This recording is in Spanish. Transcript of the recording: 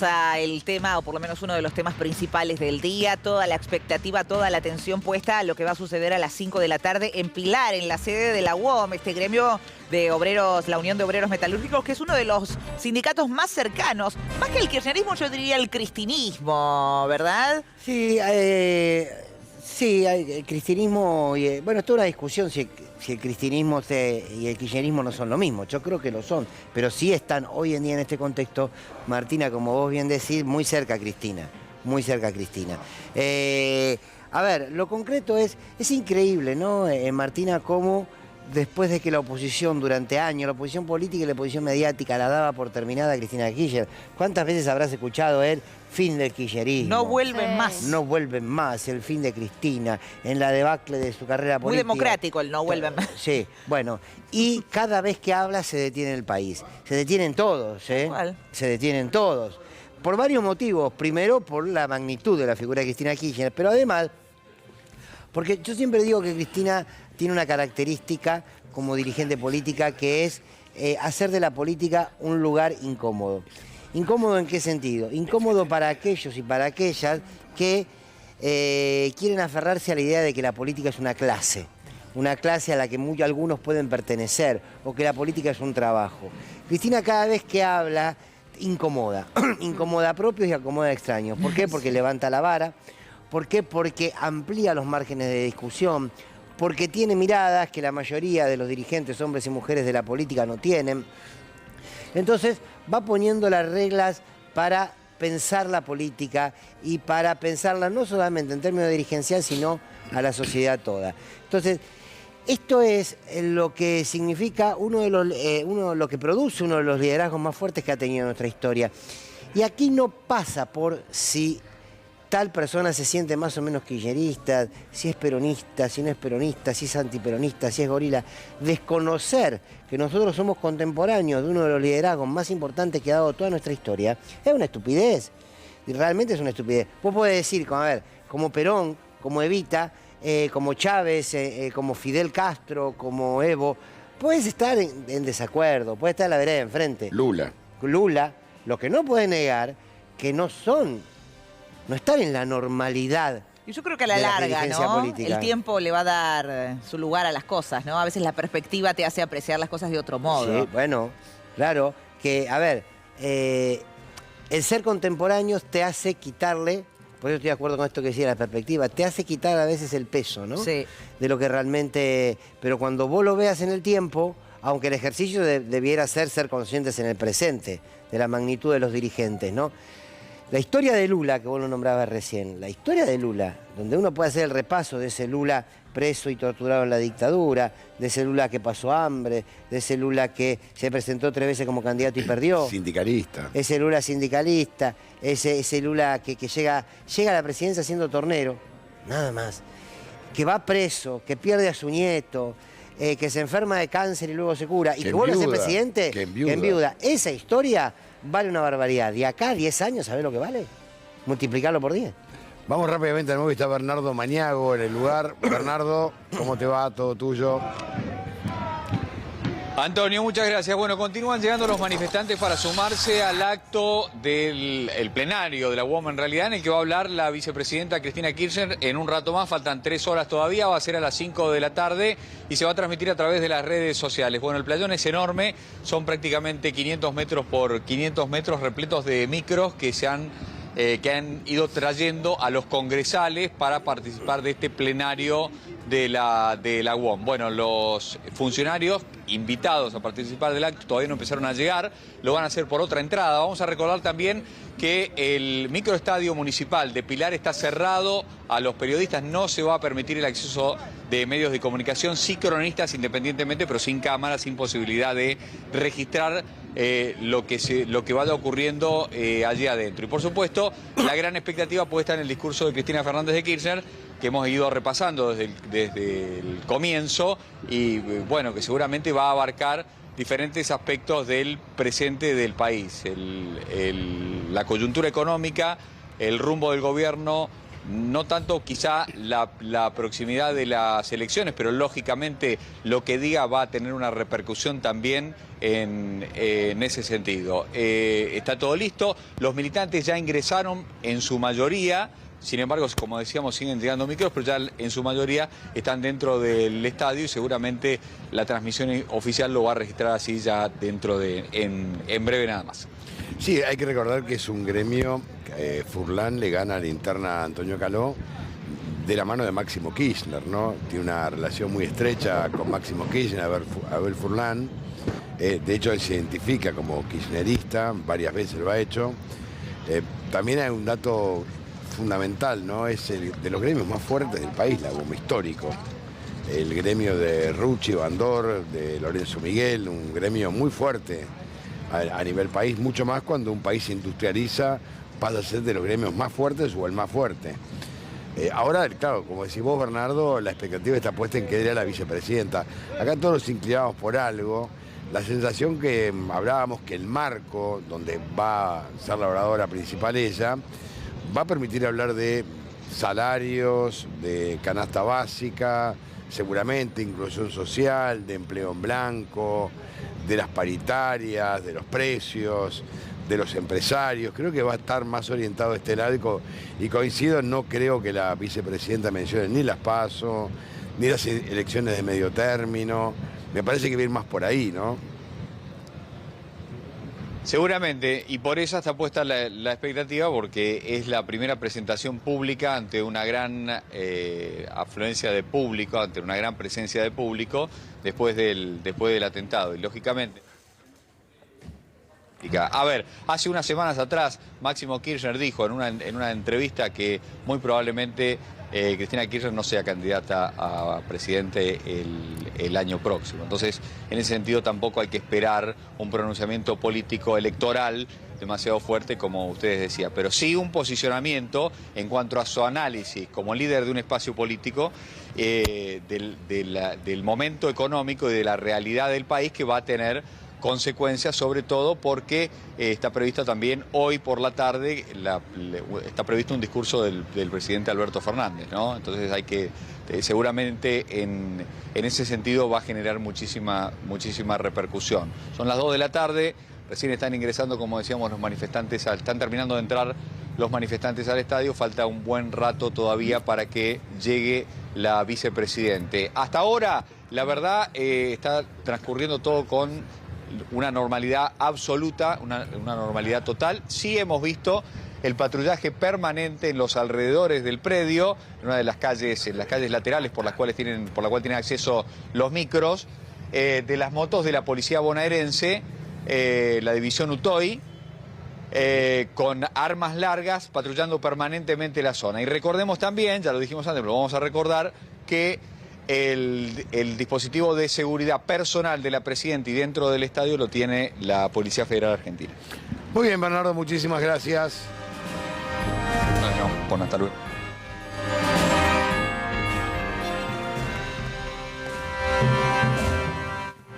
El tema, o por lo menos uno de los temas principales del día, toda la expectativa, toda la atención puesta a lo que va a suceder a las 5 de la tarde en Pilar, en la sede de la UOM, este gremio de obreros, la Unión de Obreros Metalúrgicos, que es uno de los sindicatos más cercanos, más que el kirchnerismo, yo diría el cristinismo, ¿verdad? Sí, el cristianismo, bueno, es toda una discusión si el cristianismo y el kirchnerismo no son lo mismo. Yo creo que lo son, pero sí están hoy en día en este contexto, Martina, como vos bien decís, muy cerca a Cristina, muy cerca a Cristina. A ver, lo concreto es increíble, ¿no, Martina, cómo después de que la oposición durante años, la oposición política y la oposición mediática la daba por terminada a Cristina Kirchner, ¿cuántas veces habrás escuchado él? Fin del kirchnerismo. No vuelven más. No vuelven más, el fin de Cristina, en la debacle de su carrera política. Muy democrático el no vuelven más. Sí, bueno, y cada vez que habla se detiene el país. Se detienen todos, ¿eh? ¿Cuál? Se detienen todos. Por varios motivos. Primero, por la magnitud de la figura de Cristina Kirchner, pero además, porque yo siempre digo que Cristina tiene una característica como dirigente política que es hacer de la política un lugar incómodo. ¿Incómodo en qué sentido? Incómodo para aquellos y para aquellas que quieren aferrarse a la idea de que la política es una clase a la que algunos pueden pertenecer, o que la política es un trabajo. Cristina cada vez que habla incomoda, incomoda a propios y acomoda a extraños. ¿Por qué? Porque levanta la vara. ¿Por qué? Porque amplía los márgenes de discusión, porque tiene miradas que la mayoría de los dirigentes, hombres y mujeres de la política, no tienen. Entonces va poniendo las reglas para pensar la política y para pensarla no solamente en términos dirigencial, sino a la sociedad toda. Entonces, esto es lo que significa lo que produce uno de los liderazgos más fuertes que ha tenido nuestra historia. Y aquí no pasa por si tal persona se siente más o menos kirchnerista, si es peronista, si no es peronista, si es antiperonista, si es gorila. Desconocer que nosotros somos contemporáneos de uno de los liderazgos más importantes que ha dado toda nuestra historia es una estupidez. Y realmente es una estupidez. Vos podés decir, como Perón, como Evita, como Chávez, como Fidel Castro, como Evo, podés estar en desacuerdo, podés estar a la vereda de enfrente. Lula. Lo que no puede negar que no están en la normalidad. Y yo creo que a la larga, ¿no? Política. El tiempo le va a dar su lugar a las cosas, ¿no? A veces la perspectiva te hace apreciar las cosas de otro modo. Sí, bueno, claro, que, a ver, el ser contemporáneos te hace quitarle, por eso estoy de acuerdo con esto que decía la perspectiva, te hace quitar a veces el peso, ¿no? Sí. De lo que realmente... Pero cuando vos lo veas en el tiempo, aunque el ejercicio debiera ser conscientes en el presente, de la magnitud de los dirigentes, ¿no? La historia de Lula, que vos lo nombrabas recién, la historia de Lula, donde uno puede hacer el repaso de ese Lula preso y torturado en la dictadura, de ese Lula que pasó hambre, de ese Lula que se presentó 3 veces como candidato y perdió. Sindicalista. Ese Lula sindicalista, ese Lula que llega a la presidencia siendo tornero, nada más. Que va preso, que pierde a su nieto, que se enferma de cáncer y luego se cura, y que vuelve a ser presidente, que enviuda. Esa historia vale una barbaridad. De acá a 10 años, ¿sabés lo que vale? Multiplicarlo por 10. Vamos rápidamente al nuevo, está Bernardo Mañago en el lugar. Bernardo, ¿cómo te va? Todo tuyo. Antonio, muchas gracias. Bueno, continúan llegando los manifestantes para sumarse al acto del plenario de la UOM, en realidad, en el que va a hablar la vicepresidenta Cristina Kirchner en un rato más. Faltan 3 horas todavía, va a ser a las 5 de la tarde y se va a transmitir a través de las redes sociales. Bueno, el playón es enorme, son prácticamente 500 metros por 500 metros repletos de micros que han ido trayendo a los congresales para participar de este plenario de la UOM. Bueno, los funcionarios invitados a participar del acto todavía no empezaron a llegar, lo van a hacer por otra entrada. Vamos a recordar también que el microestadio municipal de Pilar está cerrado a los periodistas, no se va a permitir el acceso de medios de comunicación, sí cronistas independientemente, pero sin cámara, sin posibilidad de registrar lo que vaya ocurriendo allí adentro. Y por supuesto, la gran expectativa puesta en el discurso de Cristina Fernández de Kirchner, que hemos ido repasando desde el comienzo, y bueno, que seguramente va a abarcar diferentes aspectos del presente del país, la coyuntura económica, el rumbo del gobierno, no tanto quizá la proximidad de las elecciones, pero lógicamente lo que diga va a tener una repercusión también en ese sentido. Está todo listo, los militantes ya ingresaron en su mayoría. Sin embargo, como decíamos, siguen llegando micros, pero ya en su mayoría están dentro del estadio y seguramente la transmisión oficial lo va a registrar así ya dentro en breve nada más. Sí, hay que recordar que es un gremio, Furlan le gana a la interna a Antonio Caló de la mano de Máximo Kirchner, ¿no? Tiene una relación muy estrecha con Máximo Kirchner, Abel Furlan. De hecho, él se identifica como kirchnerista, varias veces lo ha hecho. También hay un dato fundamental, ¿no? Es de los gremios más fuertes del país, como histórico. El gremio de Rucci, Bandor, de Lorenzo Miguel, un gremio muy fuerte a nivel país, mucho más cuando un país se industrializa, pasa a ser de los gremios más fuertes o el más fuerte. Ahora, claro, como decís vos, Bernardo, la expectativa está puesta en que era la vicepresidenta. Acá todos nos inclinamos por algo. La sensación que hablábamos que el marco, donde va a ser la oradora principal ella, va a permitir hablar de salarios, de canasta básica, seguramente inclusión social, de empleo en blanco, de las paritarias, de los precios, de los empresarios. Creo que va a estar más orientado a este lado y coincido, no creo que la vicepresidenta mencione ni las PASO, ni las elecciones de medio término. Me parece que va a ir más por ahí, ¿no? Seguramente, y por eso está puesta la expectativa, porque es la primera presentación pública ante una gran afluencia de público, ante una gran presencia de público, después del atentado. Y lógicamente... A ver, hace unas semanas atrás, Máximo Kirchner dijo en una entrevista que muy probablemente Cristina Kirchner no sea candidata a presidente el año próximo. Entonces, en ese sentido tampoco hay que esperar un pronunciamiento político electoral demasiado fuerte, como ustedes decían, pero sí un posicionamiento en cuanto a su análisis como líder de un espacio político del momento económico y de la realidad del país, que va a tener consecuencias, sobre todo porque está previsto también hoy por la tarde, está previsto un discurso del presidente Alberto Fernández, ¿no? Entonces hay que, seguramente en ese sentido va a generar muchísima repercusión. Son las 2 de la tarde, recién están ingresando, como decíamos, los manifestantes, están terminando de entrar los manifestantes al estadio, falta un buen rato todavía para que llegue la vicepresidente. Hasta ahora, la verdad, está transcurriendo todo con una normalidad absoluta, una normalidad total. Sí hemos visto el patrullaje permanente en los alrededores del predio, en una de las calles, en las calles laterales por la cual tienen acceso los micros, de las motos de la policía bonaerense, la división Utoy, con armas largas patrullando permanentemente la zona. Y recordemos también, ya lo dijimos antes, pero lo vamos a recordar, que el dispositivo de seguridad personal de la presidenta y dentro del estadio lo tiene la Policía Federal Argentina. Muy bien, Bernardo, muchísimas gracias. No, hasta luego.